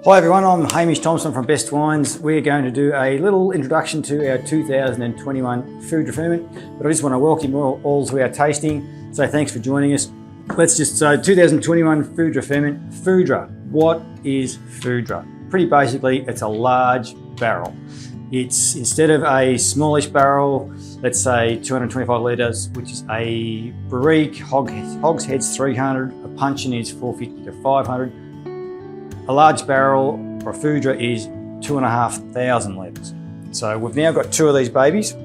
Hi everyone, I'm Hamish Thomson from Best Wines. We're going to do a little introduction to our 2021 Fourdre Ferment, but I just want to welcome you all to our tasting. So thanks for joining us. 2021 Fourdre Ferment. Fourdre, what is Fourdre? Pretty basically, it's a large barrel. It's, instead of a smallish barrel, let's say 225 litres, which is a barrique, hogshead's 300, a puncheon is 450 to 500. A large barrel for a Fourdre is 2,500 litres. So we've now got two of these babies.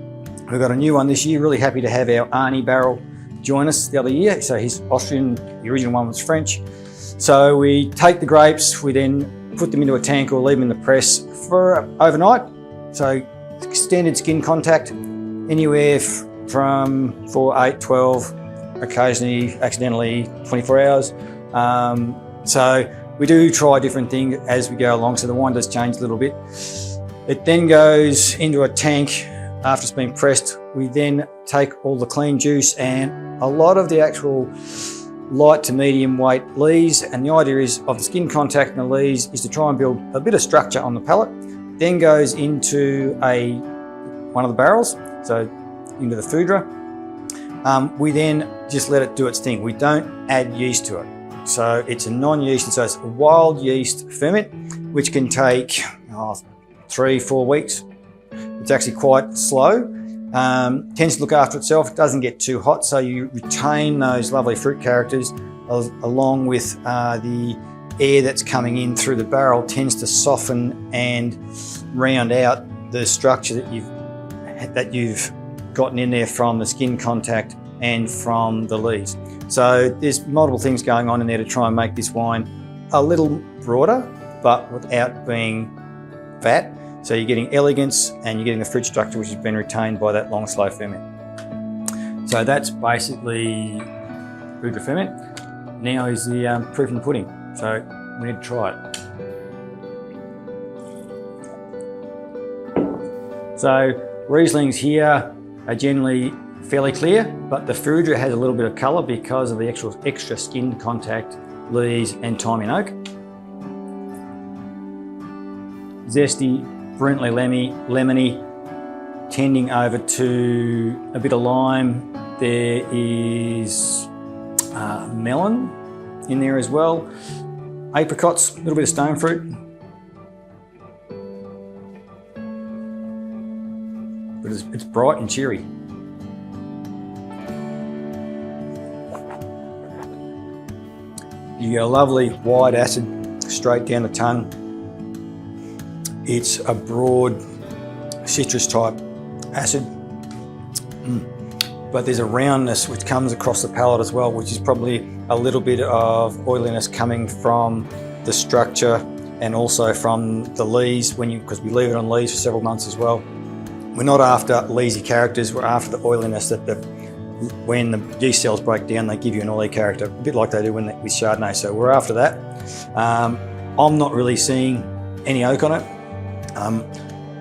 We've got a new one this year. Really happy to have our Arnie barrel join us the other year. So he's Austrian, the original one was French. So we take the grapes, we then put them into a tank or leave them in the press for overnight. So standard skin contact, anywhere from 4, 8, 12, occasionally, accidentally 24 hours. So we do try different things as we go along, so the wine does change a little bit. It then goes into a tank after it's been pressed. We then take all the clean juice and a lot of the actual light to medium weight lees, and the idea is of the skin contact and the lees is to try and build a bit of structure on the palate. Then goes into one of the barrels, so into the Fourdre. We then just let it do its thing. We don't add yeast to it. So it's a non-yeast, so it's a wild yeast ferment, which can take 3-4 weeks. It's actually quite slow. Tends to look after itself. It doesn't get too hot, so you retain those lovely fruit characters along with the air that's coming in through the barrel tends to soften and round out the structure that you've gotten in there from the skin contact and from the lees. So there's multiple things going on in there to try and make this wine a little broader, but without being fat. So you're getting elegance and you're getting the fruit structure which has been retained by that long slow ferment. So that's basically Fourdre Ferment. Now is the proof in the pudding. So we need to try it. So Rieslings here are generally fairly clear, but the Fourdre has a little bit of colour because of the actual extra skin contact, lees and thyme in oak. Zesty, brilliantly lemony, tending over to a bit of lime. There is melon in there as well. Apricots, a little bit of stone fruit. But it's bright and cheery. You get a lovely wide acid straight down the tongue. It's a broad citrus type acid, but there's a roundness which comes across the palate as well, which is probably a little bit of oiliness coming from the structure and also from the lees because we leave it on lees for several months as well. We're not after leesy characters, we're after the oiliness that when the yeast cells break down, they give you an oily character, a bit like they do with Chardonnay. So we're after that. I'm not really seeing any oak on it.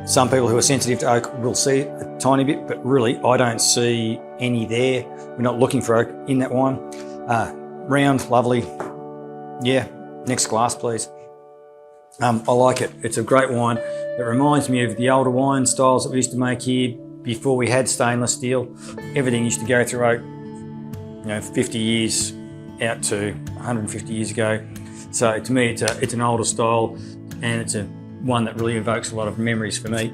Some people who are sensitive to oak will see a tiny bit, but really I don't see any there. We're not looking for oak in that wine. Round, lovely. Yeah, next glass please. I like it. It's a great wine. It reminds me of the older wine styles that we used to make here before we had stainless steel. Everything used to go through oak, 50 years out to 150 years ago. So to me, it's an older style, and it's one that really evokes a lot of memories for me.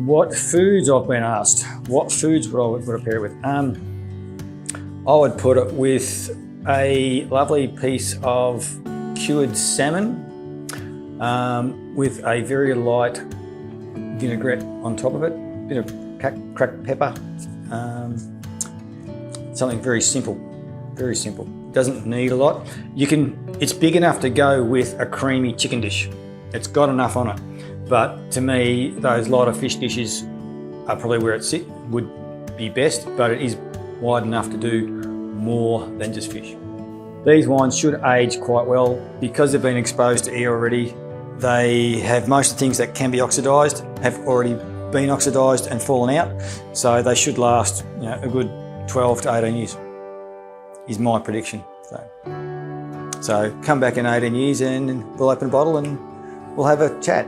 What foods I've been asked? What foods would I pair it with? I would put it with a lovely piece of cured salmon with a very light vinaigrette on top of it, a bit of cracked pepper, something very simple, very simple. It doesn't need a lot. It's big enough to go with a creamy chicken dish. It's got enough on it. But to me, those lighter fish dishes are probably where it would be best, but it is wide enough to do more than just fish. These wines should age quite well because they've been exposed to air already. They have most of the things that can be oxidised have already been oxidised and fallen out, so they should last a good 12 to 18 years is my prediction. So come back in 18 years and we'll open a bottle and we'll have a chat.